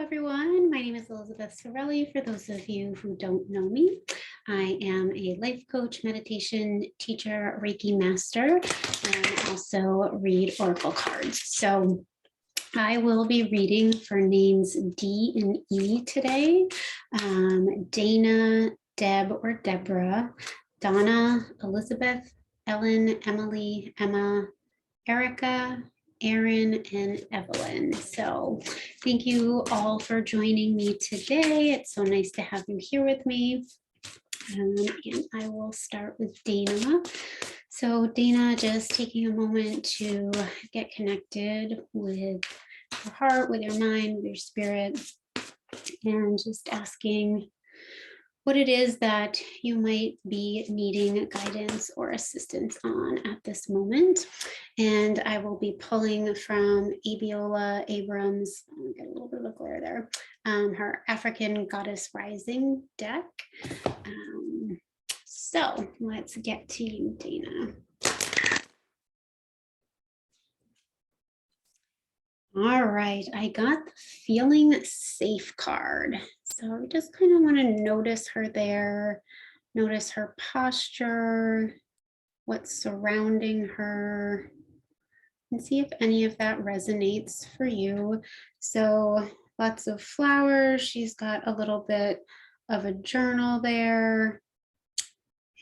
everyone. My name is Elizabeth Sorelli. For those of you who don't know me, I am a life coach, meditation teacher, Reiki master, and also read oracle cards. So I will be reading for names D and E today. Dana, Deb or Deborah, Donna, Elizabeth, Ellen, Emily, Emma, Erika, Erin, and Evelyn. So thank you all for joining me today. It's so nice to have you here with me. And I will start with Dana. So Dana, just taking a moment to get connected with your heart, with your mind, with your spirit, and just asking what it is that you might be needing guidance or assistance on at this moment. And I will be pulling from Abiola Abrams, get a little bit of glare there, her African Goddess Rising deck. So let's get to you, Dana. All right, I got the feeling safe card. So I just kind of want to notice her there, notice her posture, what's surrounding her, and see if any of that resonates for you. So lots of flowers. She's got a little bit of a journal there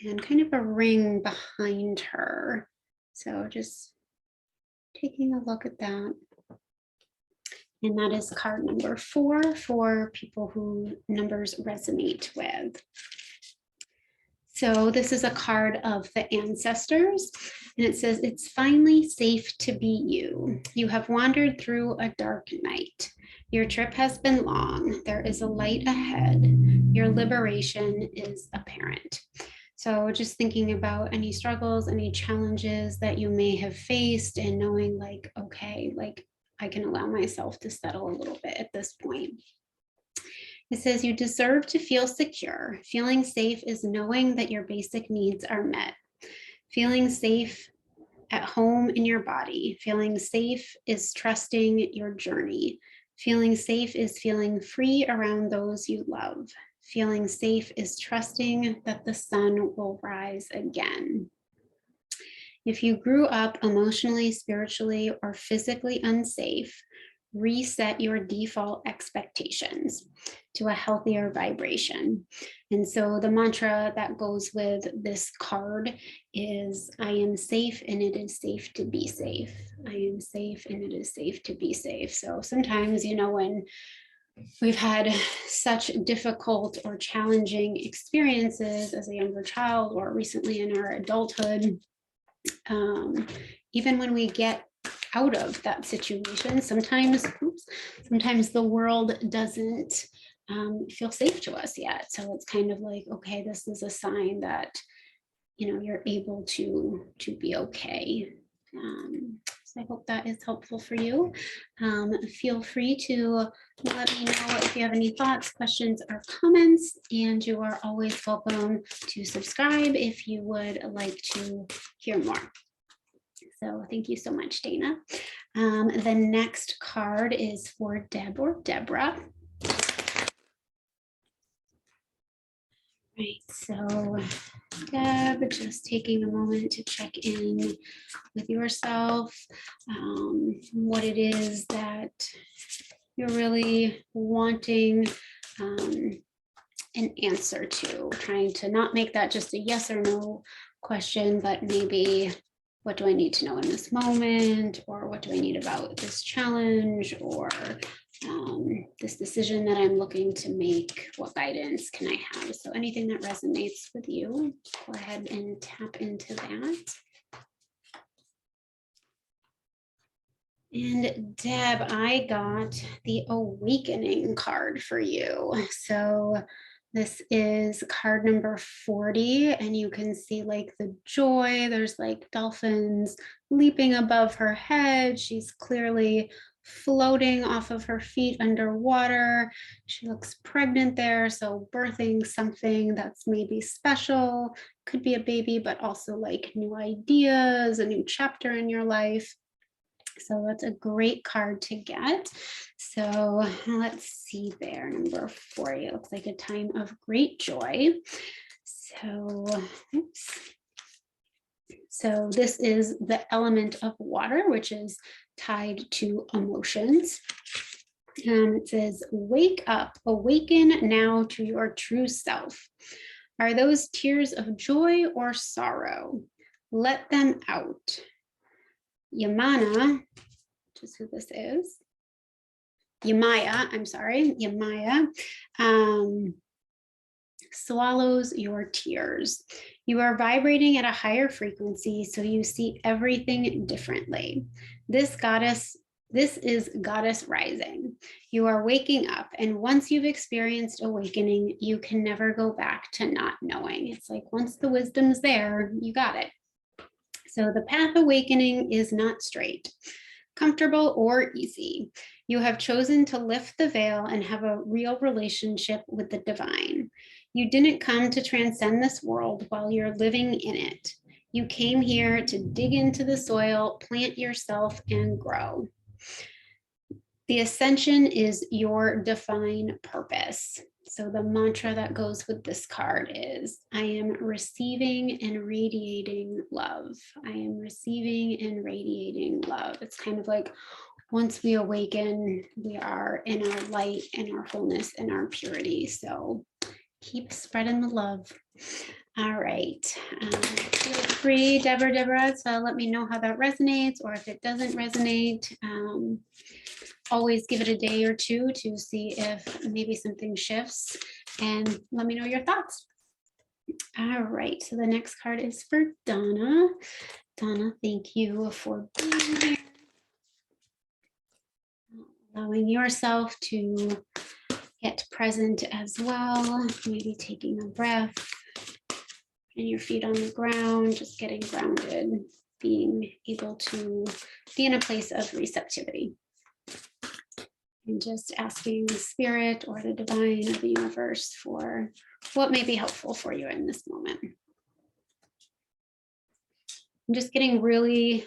and kind of a ring behind her. So just taking a look at that. And that is card number 4 for people who numbers resonate with. So this is a card of the ancestors, and it says, it's finally safe to be you. You have wandered through a dark night. Your trip has been long. There is a light ahead. Your liberation is apparent. So just thinking about any struggles, any challenges that you may have faced, and knowing like, okay, like I can allow myself to settle a little bit at this point. It says you deserve to feel secure. Feeling safe is knowing that your basic needs are met. Feeling safe at home in your body. Feeling safe is trusting your journey. Feeling safe is feeling free around those you love. Feeling safe is trusting that the sun will rise again. If you grew up emotionally, spiritually, or physically unsafe, reset your default expectations to a healthier vibration. And so the mantra that goes with this card is, I am safe and it is safe to be safe. I am safe and it is safe to be safe. So sometimes, you know, when we've had such difficult or challenging experiences as a younger child or recently in our adulthood, even when we get out of that situation, sometimes the world doesn't feel safe to us yet. So it's kind of like, okay, this is a sign that, you know, you're able to be okay. So I hope that is helpful for you. Feel free to let me know if you have any thoughts, questions, or comments, and you are always welcome to subscribe if you would like to hear more. So thank you so much, Dana. The next card is for Deb or Deborah. Right, so Deb, just taking a moment to check in with yourself, what it is that you're really wanting an answer to, trying to not make that just a yes or no question, but maybe what do I need to know in this moment, or what do I need about this challenge, or this decision that I'm looking to make, what guidance can I have? So anything that resonates with you, go ahead and tap into that. And Deb, I got the awakening card for you. So this is card number 40, and you can see like the joy. There's like dolphins leaping above her head. She's clearly floating off of her feet underwater. She looks pregnant there, so birthing something that's maybe special. Could be a baby, but also like new ideas, a new chapter in your life. So that's a great card to get. So let's see there, number 4, it looks like a time of great joy. So, oops. So this is the element of water, which is tied to emotions. It says, wake up, awaken now to your true self. Are those tears of joy or sorrow? Let them out. Yamana, which is who this is. Yamaya, I'm sorry, Yamaya, swallows your tears. You are vibrating at a higher frequency, so you see everything differently. This is goddess rising. You are waking up, and once you've experienced awakening, you can never go back to not knowing. It's like once the wisdom's there, you got it. So the path awakening is not straight, comfortable, or easy. You have chosen to lift the veil and have a real relationship with the divine. You didn't come to transcend this world while you're living in it. You came here to dig into the soil, plant yourself, and grow. The ascension is your divine purpose. So the mantra that goes with this card is, I am receiving and radiating love. I am receiving and radiating love. It's kind of like once we awaken, we are in our light and our wholeness and our purity. So keep spreading the love. All right. Feel free, Deborah, to let me know how that resonates, or if it doesn't resonate. Always give it a day or two to see if maybe something shifts, and let me know your thoughts. All right, so the next card is for Donna. Donna, thank you for being here. Allowing yourself to get present as well, maybe taking a breath and your feet on the ground, just getting grounded, being able to be in a place of receptivity. And just asking the spirit or the divine of the universe for what may be helpful for you in this moment. I'm just getting really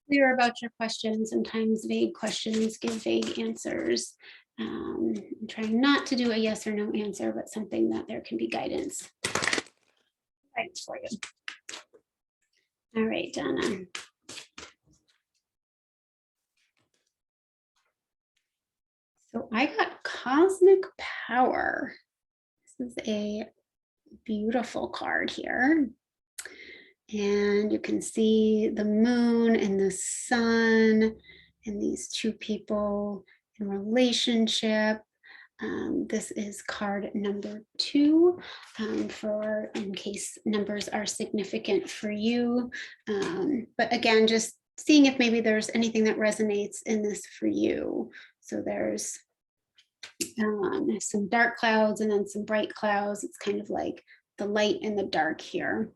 clear about your questions. Sometimes vague questions give vague answers. I'm trying not to do a yes or no answer, but something that there can be guidance for you. All right, Donna. So I got cosmic power. This is a beautiful card here. And you can see the moon and the sun and these two people in relationship. This is card number 2 for in case numbers are significant for you. But again, just seeing if maybe there's anything that resonates in this for you. So there's some dark clouds and then some bright clouds. It's kind of like the light and the dark here.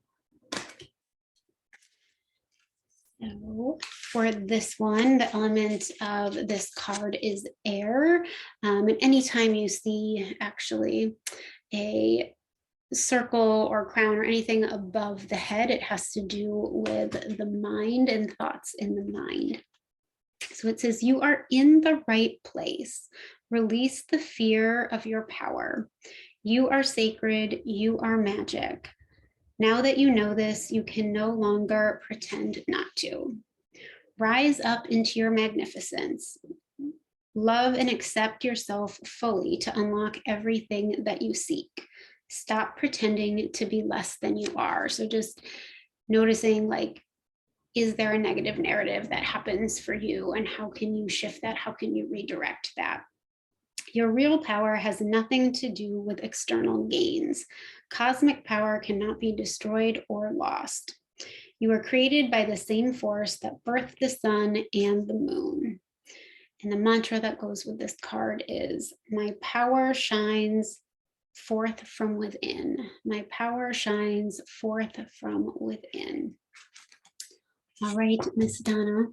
So for this one, the element of this card is air. And anytime you see actually a circle or crown or anything above the head, it has to do with the mind and thoughts in the mind. So it says, you are in the right place. Release the fear of your power. You are sacred. You are magic. Now that you know this, you can no longer pretend not to. Rise up into your magnificence. Love and accept yourself fully to unlock everything that you seek. Stop pretending to be less than you are. So just noticing, like, is there a negative narrative that happens for you, and how can you shift that? How can you redirect that? Your real power has nothing to do with external gains. Cosmic power cannot be destroyed or lost. You are created by the same force that birthed the sun and the moon. And the mantra that goes with this card is, my power shines forth from within. My power shines forth from within. All right, Miss Donna,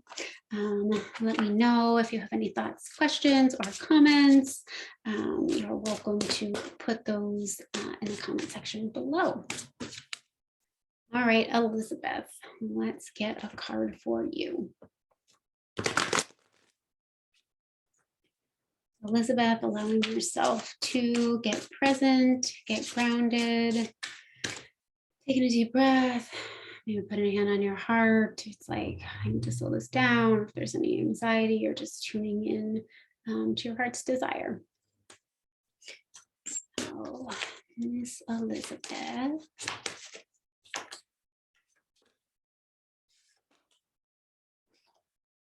let me know if you have any thoughts, questions, or comments. You're welcome to put those in the comment section below. All right, Elizabeth, let's get a card for you. Elizabeth, allowing yourself to get present, get grounded, taking a deep breath, maybe putting a hand on your heart. It's like, I need to slow this down. If there's any anxiety, you're just tuning in to your heart's desire. So, Miss Elizabeth.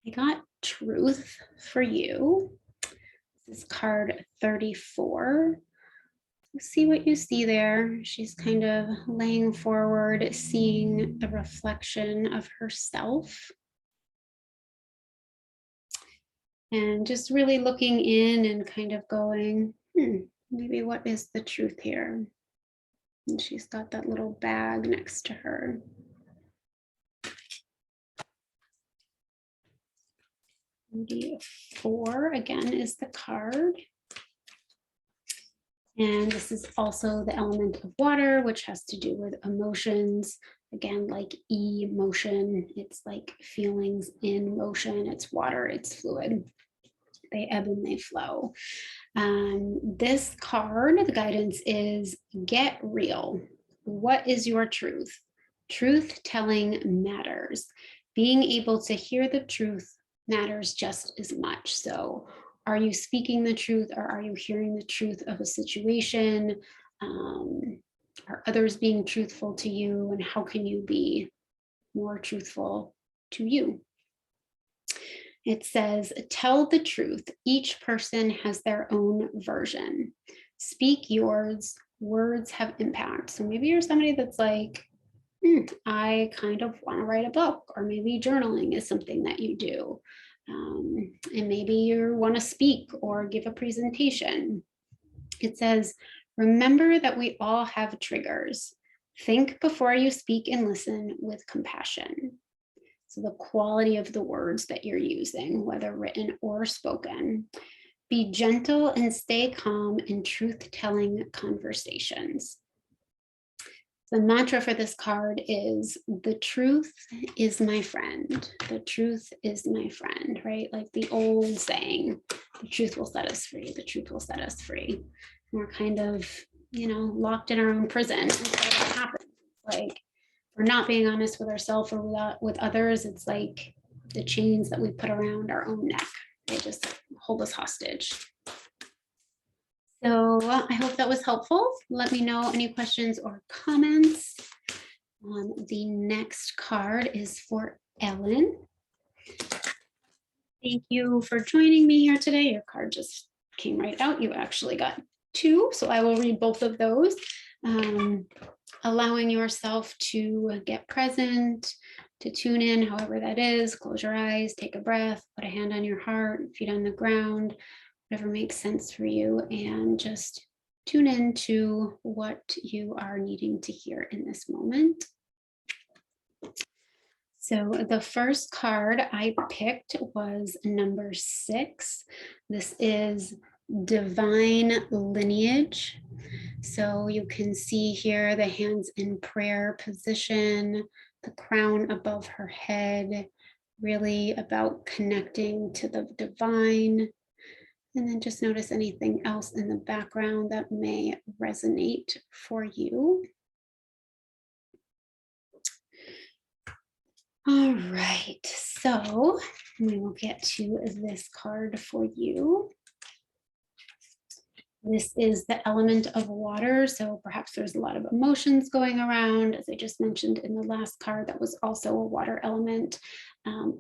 I got truth for you. This is card 34. See what you see there. She's kind of laying forward, seeing the reflection of herself. And just really looking in and kind of going, maybe what is the truth here? And she's got that little bag next to her. The 4 again is the card. And this is also the element of water, which has to do with emotions. Again, like emotion, it's like feelings in motion. It's water, it's fluid. They ebb and they flow. This card, the guidance is get real. What is your truth? Truth telling matters. Being able to hear the truth matters just as much. So are you speaking the truth, or are you hearing the truth of a situation? Are others being truthful to you, and how can you be more truthful to you? It says, tell the truth. Each person has their own version. Speak yours. Words have impact. So maybe you're somebody that's like, I kind of want to write a book, or maybe journaling is something that you do. And maybe you want to speak or give a presentation. It says, remember that we all have triggers. Think before you speak and listen with compassion. So the quality of the words that you're using, whether written or spoken. Be gentle and stay calm in truth-telling conversations. The mantra for this card is, the truth is my friend. The truth is my friend, right? Like the old saying, the truth will set us free. The truth will set us free. And we're kind of, locked in our own prison until that happens. Like, we're not being honest with ourselves or with others. It's like the chains that we put around our own neck. They just hold us hostage. So I hope that was helpful. Let me know any questions or comments. The next card is for Ellen. Thank you for joining me here today. Your card just came right out. You actually got 2, so I will read both of those. Allowing yourself to get present, to tune in, however that is. Close your eyes, take a breath, put a hand on your heart, feet on the ground, whatever makes sense for you, and just tune in to what you are needing to hear in this moment. So the first card I picked was number 6. This is divine lineage. So you can see here the hands in prayer position, the crown above her head, really about connecting to the divine. And then just notice anything else in the background that may resonate for you. All right, so we will get to this card for you. This is the element of water, so perhaps there's a lot of emotions going around. As I just mentioned in the last card, that was also a water element.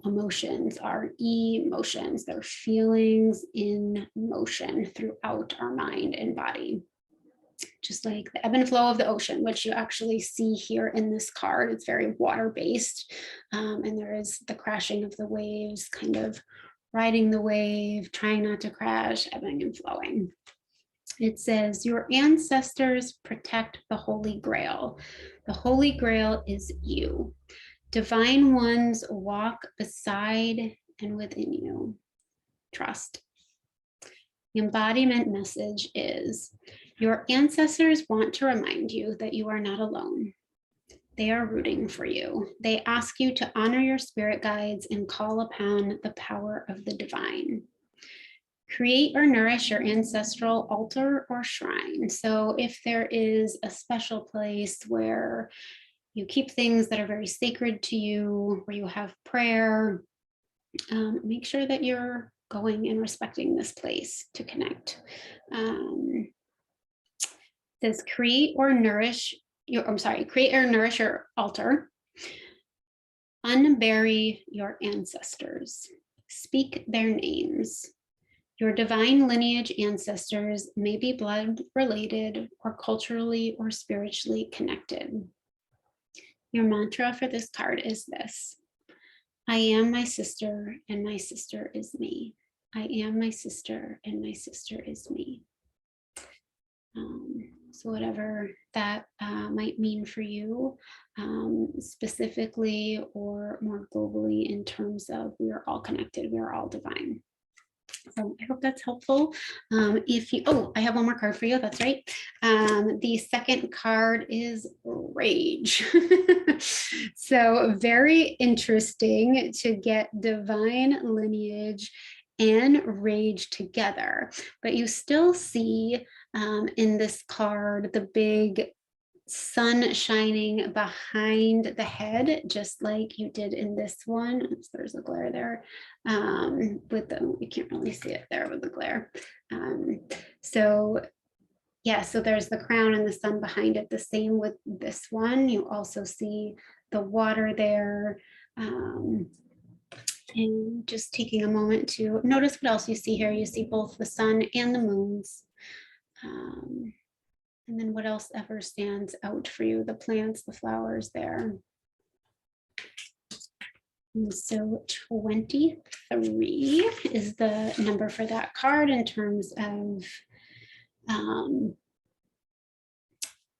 Emotions are emotions. They're feelings in motion throughout our mind and body. Just like the ebb and flow of the ocean, which you actually see here in this card. It's very water-based, and there is the crashing of the waves, kind of riding the wave, trying not to crash, ebbing and flowing. It says, your ancestors protect the Holy Grail. The Holy Grail is you. Divine ones walk beside and within you. Trust. The embodiment message is, your ancestors want to remind you that you are not alone. They are rooting for you. They ask you to honor your spirit guides and call upon the power of the divine. Create or nourish your ancestral altar or shrine. So if there is a special place where you keep things that are very sacred to you, where you have prayer, make sure that you're going and respecting this place to connect. Says create or nourish your altar. Unbury your ancestors. Speak their names. Your divine lineage ancestors may be blood related or culturally or spiritually connected. Your mantra for this card is this: I am my sister and my sister is me. I am my sister and my sister is me. So whatever that might mean for you, specifically or more globally, in terms of we are all connected, we are all divine. So I hope that's helpful. If you, oh, I have one more card for you. That's right. The second card is Rage. So very interesting to get divine lineage and rage together, but you still see in this card the big sun shining behind the head, just like you did in this one. Oops, there's a glare there. With the, you can't really see it there with the glare. So yeah, so there's the crown and the sun behind it. The same with this one. You also see the water there. And just taking a moment to notice what else you see here. You see both the sun and the moons. And then what else ever stands out for you? The plants, the flowers there. And so 23 is the number for that card in terms of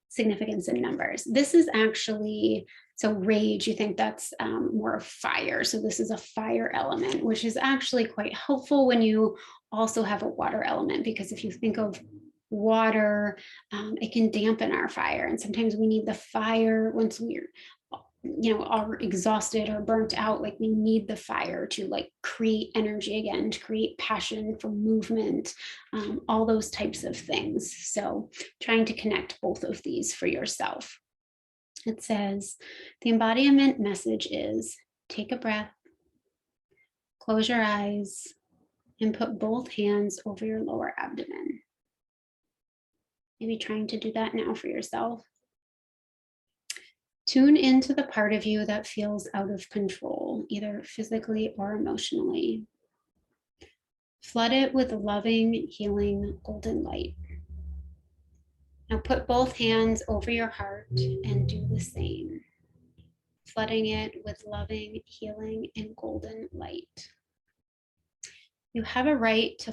significance in numbers. This is actually, so rage, you think that's more of fire. So this is a fire element, which is actually quite helpful when you also have a water element, because if you think of water, it can dampen our fire. And sometimes we need the fire once we're, are exhausted or burnt out, like we need the fire to like create energy again, to create passion for movement, all those types of things. So trying to connect both of these for yourself. It says, the embodiment message is take a breath, close your eyes, and put both hands over your lower abdomen. Maybe trying to do that now for yourself. Tune into the part of you that feels out of control, either physically or emotionally. Flood it with loving, healing, golden light. Now put both hands over your heart and do the same, flooding it with loving, healing, and golden light. You have a right to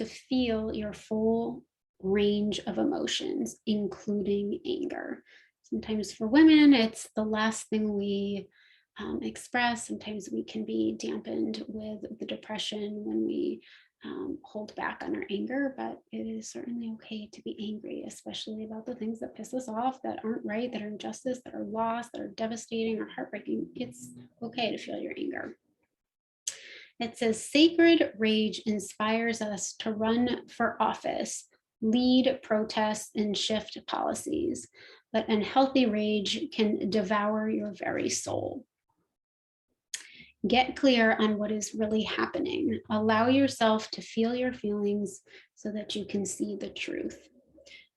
feel your full range of emotions, including anger. Sometimes for women, it's the last thing we express. Sometimes we can be dampened with the depression when we hold back on our anger, but it is certainly okay to be angry, especially about the things that piss us off, that aren't right, that are injustice, that are lost, that are devastating or heartbreaking. It's okay to feel your anger. It says sacred rage inspires us to run for office, lead protests, and shift policies, but unhealthy rage can devour your very soul. Get clear on what is really happening. Allow yourself to feel your feelings so that you can see the truth.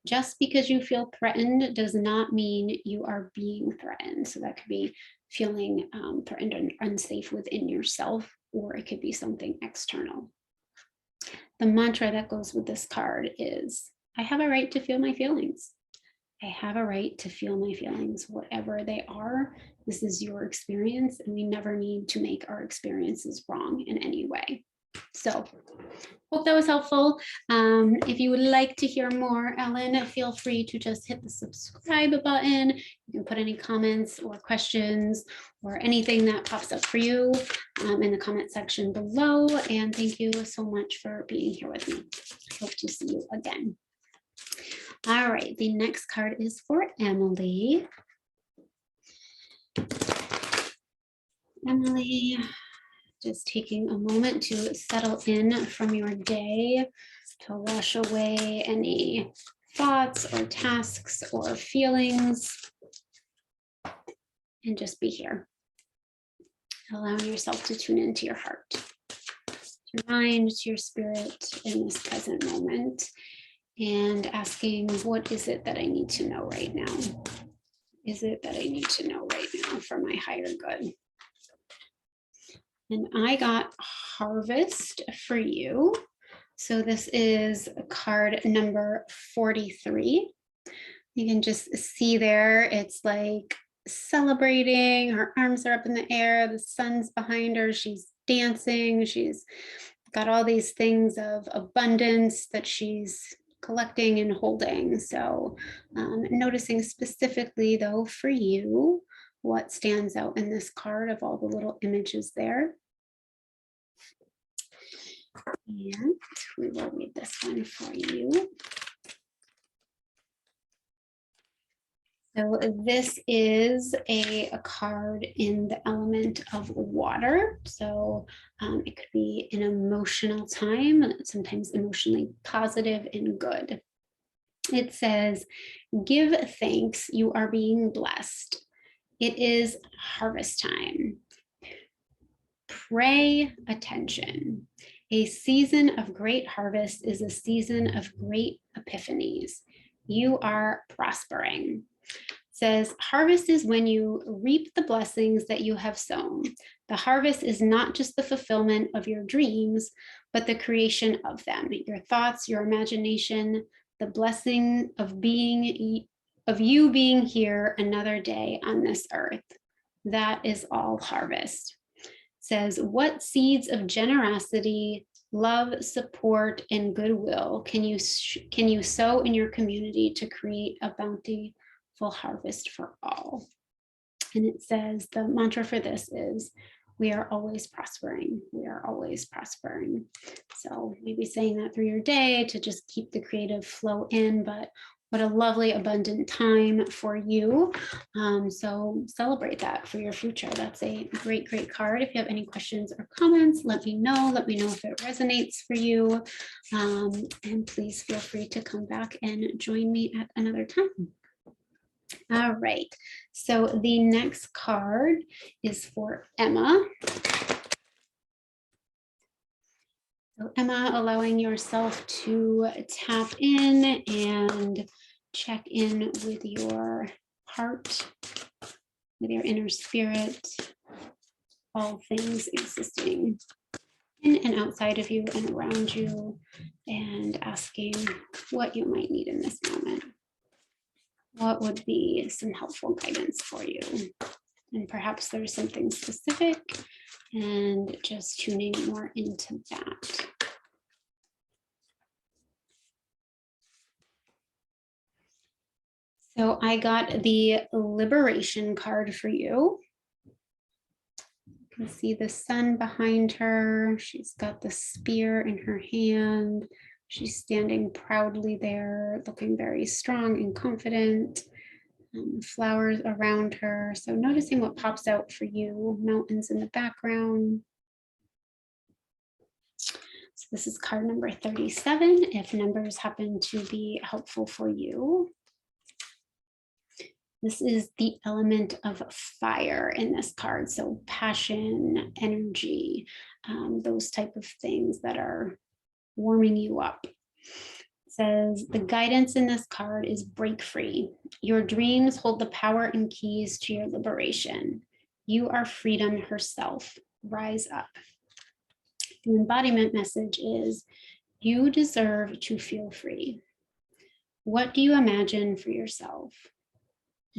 Just because you feel threatened does not mean you are being threatened. So that could be feeling threatened and unsafe within yourself, or it could be something external. The mantra that goes with this card is, I have a right to feel my feelings. I have a right to feel my feelings, whatever they are. This is your experience, and we never need to make our experiences wrong in any way. So hope that was helpful. If you would like to hear more, Ellen, feel free to just hit the subscribe button. You can put any comments or questions or anything that pops up for you in the comment section below. And thank you so much for being here with me. Hope to see you again. All right, the next card is for Emily. Emily, Just taking a moment to settle in from your day, to wash away any thoughts or tasks or feelings, and just be here. Allowing yourself to tune into your heart, to your mind, to your spirit in this present moment, and asking, what is it that I need to know right now? Is it that I need to know right now for my higher good? And I got Harvest for you. So this is card number 43. You can just see there, it's like celebrating, her arms are up in the air, the sun's behind her, she's dancing, she's got all these things of abundance that she's collecting and holding. So noticing specifically though for you, what stands out in this card of all the little images there. And we will read this one for you. So this is a card in the element of water. So it could be an emotional time, sometimes emotionally positive and good. It says, give thanks, you are being blessed. It is harvest time. Pray attention. A season of great harvest is a season of great epiphanies. You are prospering. It says, harvest is when you reap the blessings that you have sown. The harvest is not just the fulfillment of your dreams, but the creation of them. Your thoughts, your imagination, the blessing of you being here another day on this earth. That is all harvest. Says, what seeds of generosity, love, support, and goodwill can you sow in your community to create a bountiful harvest for all? And it says, the mantra for this is, we are always prospering. We are always prospering. So maybe saying that through your day to just keep the creative flow in, but what a lovely, abundant time for you. So celebrate that for your future. That's a great, great card. If you have any questions or comments, let me know. Let me know if it resonates for you. And please feel free to come back and join me at another time. All right, so the next card is for Emma. So Emma, allowing yourself to tap in and check in with your heart, with your inner spirit, all things existing in and outside of you and around you, and asking what you might need in this moment. What would be some helpful guidance for you? And perhaps there's something specific, and just tuning more into that. So I got the liberation card for you. You can see the sun behind her. She's got the spear in her hand. She's standing proudly there, looking very strong and confident. Flowers around her. So noticing what pops out for you, mountains in the background. So this is card number 37, if numbers happen to be helpful for you. This is the element of fire in this card. So passion, energy, those type of things that are warming you up. It says the guidance in this card is break free. Your dreams hold the power and keys to your liberation. You are freedom herself. Rise up. The embodiment message is you deserve to feel free. What do you imagine for yourself?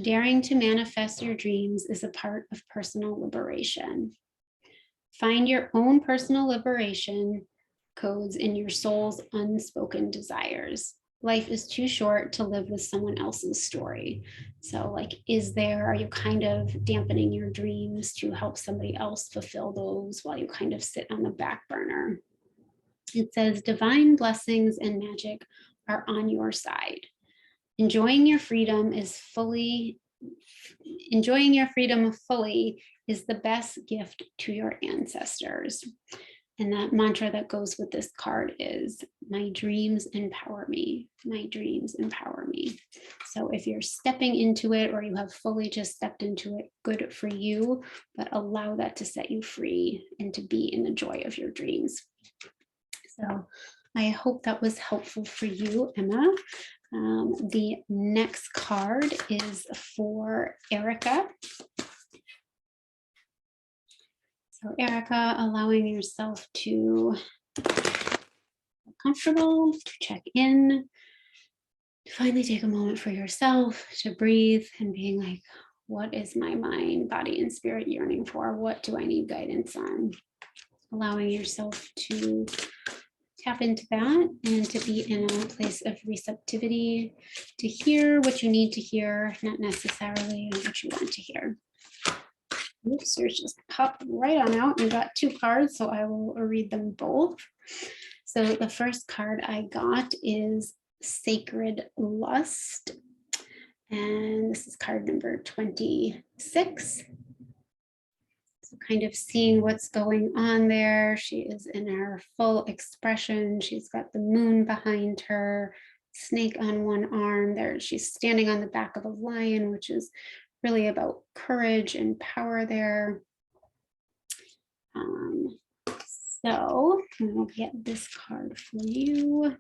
Daring to manifest your dreams is a part of personal liberation. Find your own personal liberation codes in your soul's unspoken desires. Life is too short to live with someone else's story. So like, are you kind of dampening your dreams to help somebody else fulfill those while you kind of sit on the back burner? It says divine blessings and magic are on your side. Enjoying your freedom is fully enjoying your freedom fully is the best gift to your ancestors. And that mantra that goes with this card is, my dreams empower me. My dreams empower me. So if you're stepping into it, or you have fully just stepped into it, good for you, but allow that to set you free and to be in the joy of your dreams. So I hope that was helpful for you, Emma. The next card is for Erika. So Erika, allowing yourself to feel comfortable, to check in, to finally take a moment for yourself, to breathe, and being like, what is my mind, body, and spirit yearning for? What do I need guidance on? Allowing yourself to tap into that and to be in a place of receptivity, to hear what you need to hear, not necessarily what you want to hear. Oops, yours just popped right on out and got two cards, so I will read them both. So the first card I got is Sacred Lust, and this is card number 26. So kind of seeing what's going on there. She is in her full expression. She's got the moon behind her, snake on one arm there. She's standing on the back of a lion, which is really about courage and power there. So I'll get this card for you.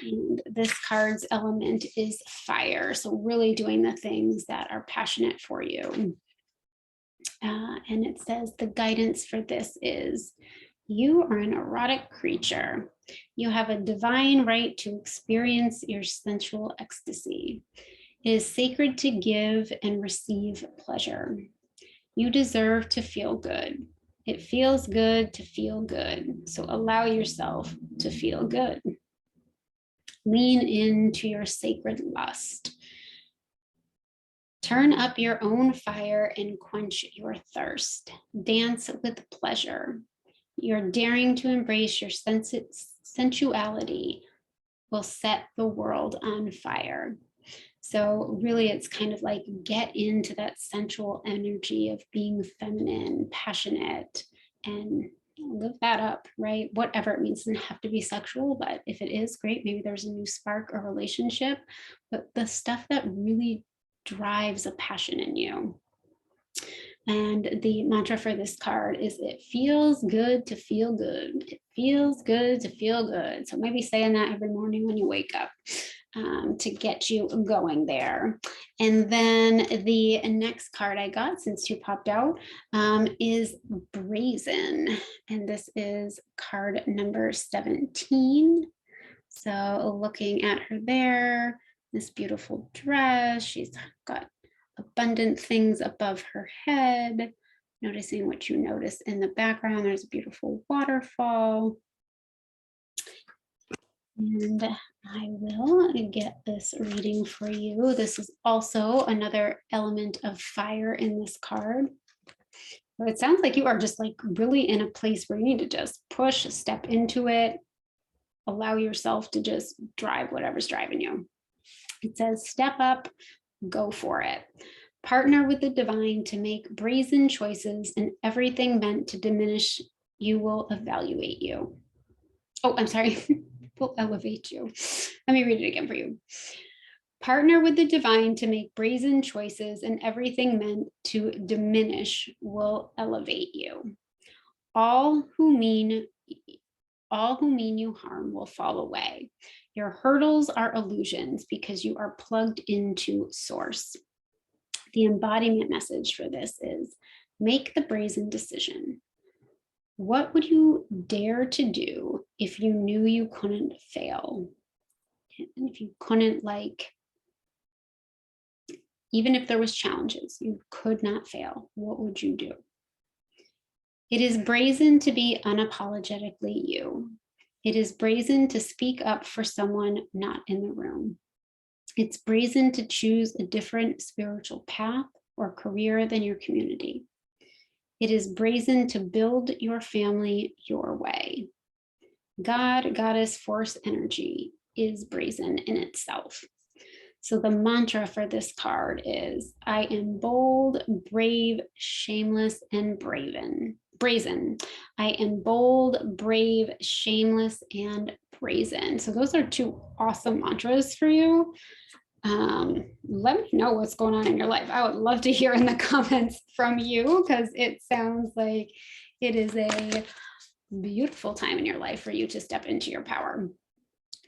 And this card's element is fire. So really doing the things that are passionate for you. And it says the guidance for this is, you are an erotic creature. You have a divine right to experience your sensual ecstasy. It is sacred to give and receive pleasure. You deserve to feel good. It feels good to feel good. So allow yourself to feel good. Lean into your sacred lust. Turn up your own fire and quench your thirst. Dance with pleasure. You're daring to embrace your sensuality will set the world on fire. So really it's kind of like, get into that sensual energy of being feminine, passionate, and live that up, right? Whatever it means. It doesn't have to be sexual, but if it is, great. Maybe there's a new spark or relationship, but the stuff that really drives a passion in you. And the mantra for this card is, it feels good to feel good. It feels good to feel good. So maybe saying that every morning when you wake up to get you going there. And then the next card I got, since two popped out, is Brazen. And this is card number 17. So looking at her there, this beautiful dress, she's got abundant things above her head. Noticing what you notice in the background, there's a beautiful waterfall. And I will get this reading for you. This is also another element of fire in this card. So it sounds like you are just like really in a place where you need to just push, step into it, allow yourself to just drive whatever's driving you. It says, step up, go for it. Partner with the divine to make brazen choices, and everything meant to diminish you will evaluate you. Oh, I'm sorry. Will elevate you. Let me read it again for you. Partner with the divine to make brazen choices, and everything meant to diminish will elevate you. All who mean you harm will fall away. Your hurdles are illusions because you are plugged into source. The embodiment message for this is, make the brazen decision. What would you dare to do if you knew you couldn't fail? And if you couldn't, like, even if there was challenges, you could not fail, what would you do? It is brazen to be unapologetically you. It is brazen to speak up for someone not in the room. It's brazen to choose a different spiritual path or career than your community. It is brazen to build your family your way. God, goddess, force, energy is brazen in itself. So the mantra for this card is, I am bold, brave, shameless, and brazen. I am bold, brave, shameless, and brazen. So those are two awesome mantras for you. Let me know what's going on in your life. I would love to hear in the comments from you, because it sounds like it is a beautiful time in your life for you to step into your power,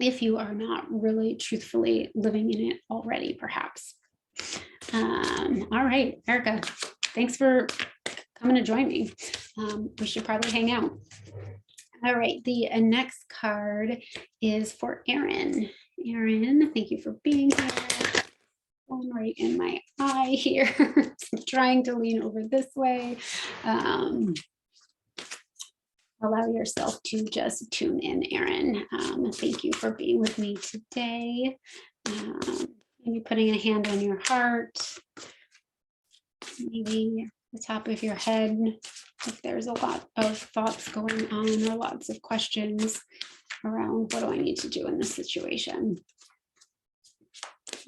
if you are not really truthfully living in it already, perhaps. All right, Erika, thanks for coming to join me. We should probably hang out. All right, the next card is for Erin. Erin, thank you for being here. One right in my eye here. I'm trying to lean over this way. Allow yourself to just tune in, Erin. Thank you for being with me today. Maybe putting a hand on your heart, maybe the top of your head, if there's a lot of thoughts going on or lots of questions around what do I need to do in this situation.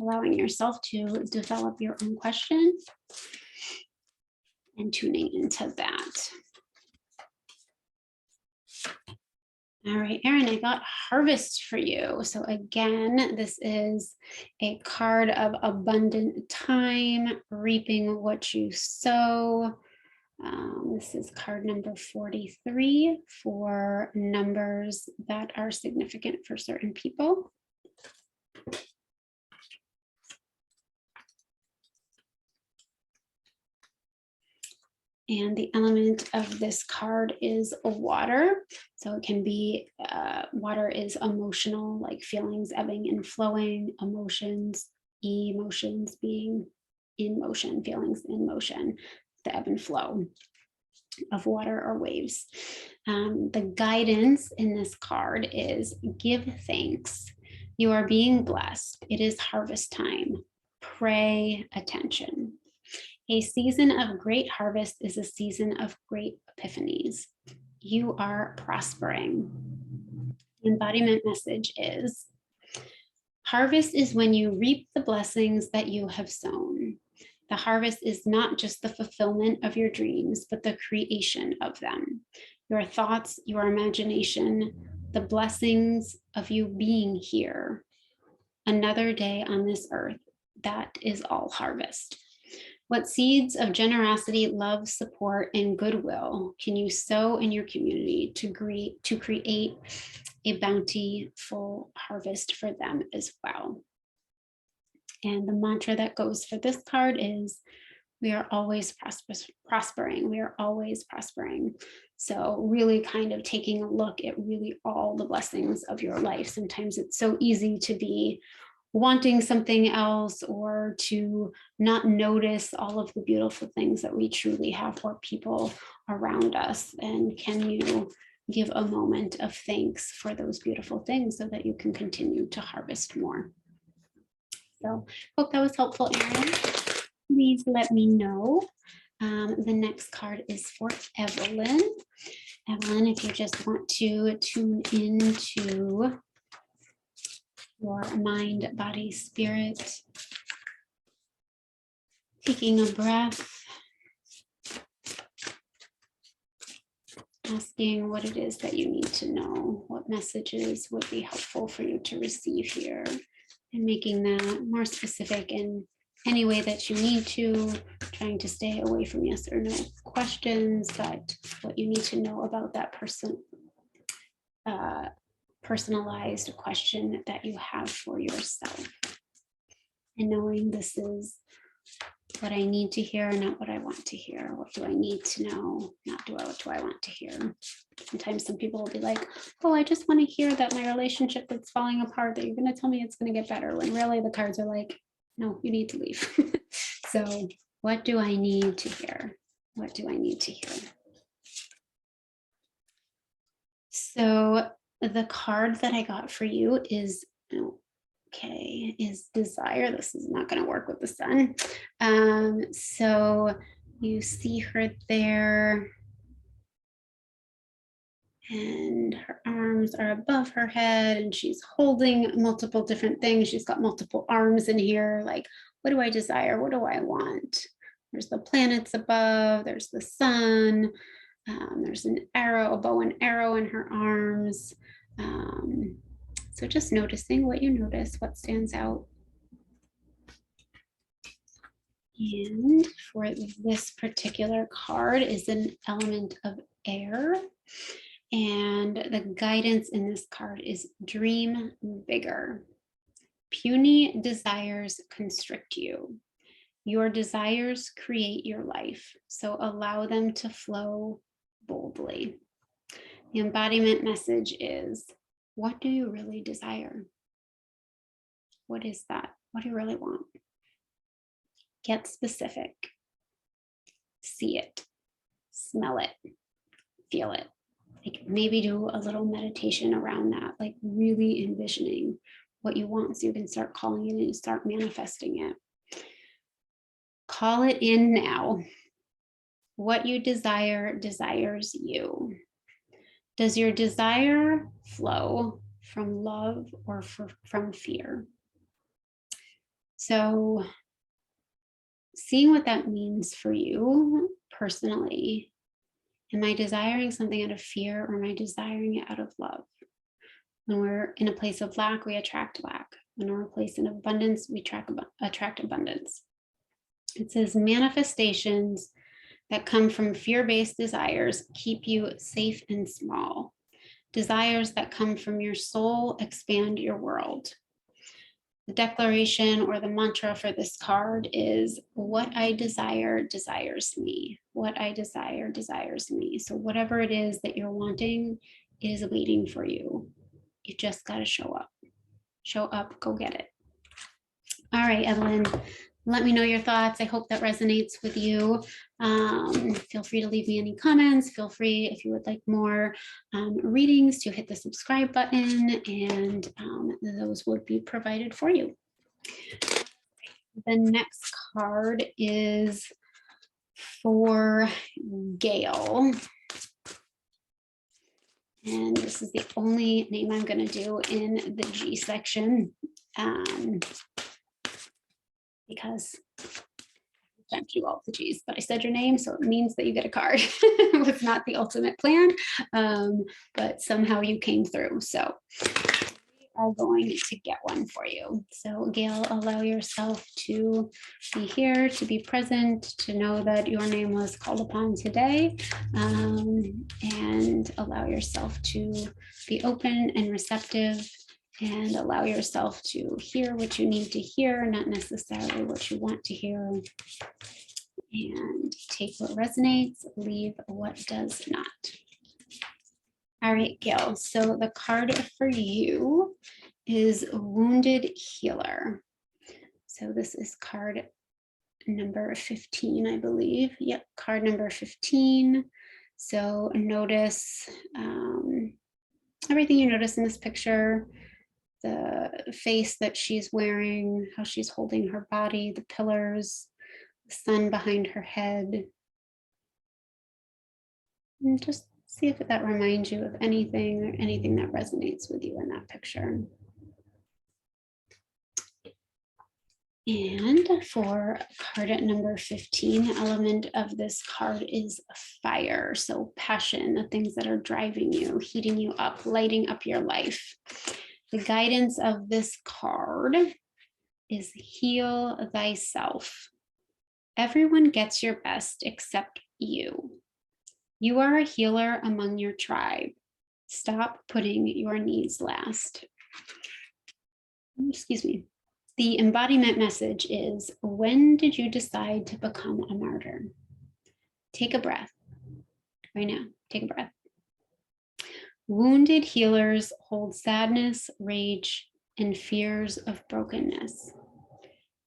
Allowing yourself to develop your own question and tuning into that. All right, Erin, I got harvest for you. So again, this is a card of abundant time, reaping what you sow. This is card number 43 for numbers that are significant for certain people. And the element of this card is water. So it can be, water is emotional, like feelings ebbing and flowing, emotions being in motion, feelings in motion, the ebb and flow of water or waves. The guidance in this card is give thanks. You are being blessed. It is harvest time. Pray attention. A season of great harvest is a season of great epiphanies. You are prospering. The embodiment message is, harvest is when you reap the blessings that you have sown. The harvest is not just the fulfillment of your dreams, but the creation of them. Your thoughts, your imagination, the blessings of you being here. Another day on this earth, that is all harvest. What seeds of generosity, love, support, and goodwill can you sow in your community to create a bountiful harvest for them as well? And the mantra that goes for this card is, we are always prospering. We are always prospering. So really kind of taking a look at really all the blessings of your life. Sometimes it's so easy to be wanting something else or to not notice all of the beautiful things that we truly have for people around us. And can you give a moment of thanks for those beautiful things so that you can continue to harvest more? So hope that was helpful, Erin. Please let me know. The next card is for Evelyn. Evelyn, if you just want to tune into your mind, body, spirit, taking a breath, asking what it is that you need to know, what messages would be helpful for you to receive here, and making that more specific in any way that you need to, trying to stay away from yes or no questions, but what you need to know about that person, personalized question that you have for yourself. And knowing this is what I need to hear, not what I want to hear. What do I need to know, not what do I want to hear? Sometimes some people will be like, oh, I just want to hear that my relationship is falling apart, that you're going to tell me it's going to get better, when really the cards are like, no, you need to leave. So what do I need to hear? What do I need to hear? So the card that I got for you is, okay, is desire. This is not going to work with the sun. So you see her there And her arms are above her head and she's holding multiple different things. She's got multiple arms in here. Like, what do I desire? What do I want? There's the planets above, there's the sun, there's an arrow, a bow and arrow in her arms. So just noticing what you notice, what stands out. And for this particular card is an element of air. And the guidance in this card is dream bigger. Puny desires constrict you. Your desires create your life, so allow them to flow boldly. The embodiment message is, what do you really desire? What is that? What do you really want? Get specific. See it, smell it, feel it. Like maybe do a little meditation around that, like really envisioning what you want so you can start calling it and start manifesting it. Call it in now. What you desire desires you. Does your desire flow from love or from fear? So seeing what that means for you personally. Am I desiring something out of fear or am I desiring it out of love? When we're in a place of lack, we attract lack. When we're in a place in abundance, we attract abundance. It says manifestations that come from fear-based desires keep you safe and small. Desires that come from your soul expand your world. The declaration or the mantra for this card is, what I desire desires me. What I desire desires me. So whatever it is that you're wanting is waiting for you. You just got to show up. Show up, go get it. All right, Evelyn, let me know your thoughts. I hope that resonates with you. Feel free to leave me any comments. Feel free, if you would like more readings, to hit the subscribe button, and those would be provided for you. The next card is for Gail. And this is the only name I'm going to do in the G section because I sent you all the G's, but I said your name, so it means that you get a card. It was not the ultimate plan, but somehow you came through. So we are going to get one for you. So Gail, allow yourself to be here, to be present, to know that your name was called upon today, and allow yourself to be open and receptive, and allow yourself to hear what you need to hear, not necessarily what you want to hear. And take what resonates, leave what does not. All right, Gail. So the card for you is Wounded Healer. So this is card number 15, I believe. Yep, card number 15. So notice everything you notice in this picture. The face that she's wearing, how she's holding her body, the pillars, the sun behind her head. And just see if that reminds you of anything or anything that resonates with you in that picture. And for card number 15, the element of this card is fire. So passion, the things that are driving you, heating you up, lighting up your life. The guidance of this card is heal thyself. Everyone gets your best except you. You are a healer among your tribe. Stop putting your needs last. Excuse me. The embodiment message is, when did you decide to become a martyr? Take a breath. Right now, take a breath. Wounded healers hold sadness, rage, and fears of brokenness.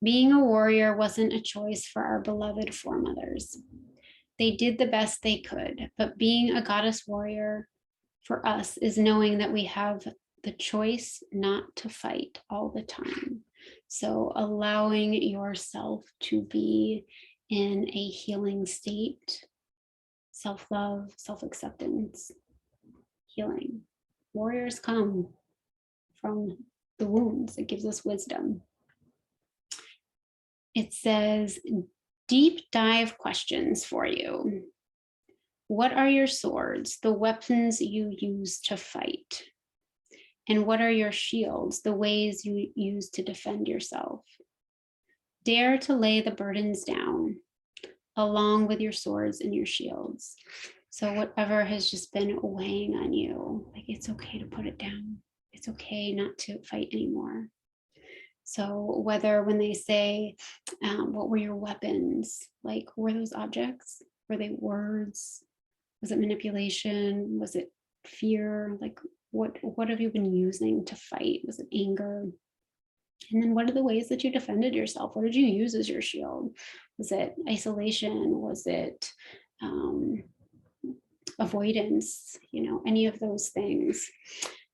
Being a warrior wasn't a choice for our beloved foremothers. They did the best they could, but being a goddess warrior for us is knowing that we have the choice not to fight all the time. So allowing yourself to be in a healing state, self-love, self-acceptance, healing. Warriors come from the wounds. It gives us wisdom. It says, deep dive questions for you. What are your swords, the weapons you use to fight? And what are your shields, the ways you use to defend yourself? Dare to lay the burdens down, along with your swords and your shields. So whatever has just been weighing on you, like, it's okay to put it down. It's okay not to fight anymore. So whether when they say, what were your weapons? Like, were those objects? Were they words? Was it manipulation? Was it fear? Like, what have you been using to fight? Was it anger? And then what are the ways that you defended yourself? What did you use as your shield? Was it isolation? Was it avoidance? Any of those things.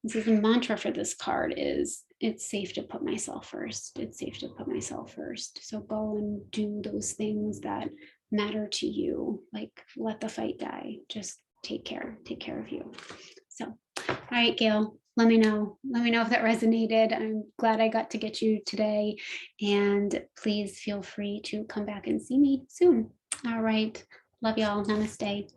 This is the mantra for this card is, it's safe to put myself first. It's safe to put myself first. So go and do those things that matter to you. Like, let the fight die. Just take care of you. So, all right, Gail, let me know if that resonated. I'm glad I got to get you today, and please feel free to come back and see me soon. All right. Love y'all. Namaste.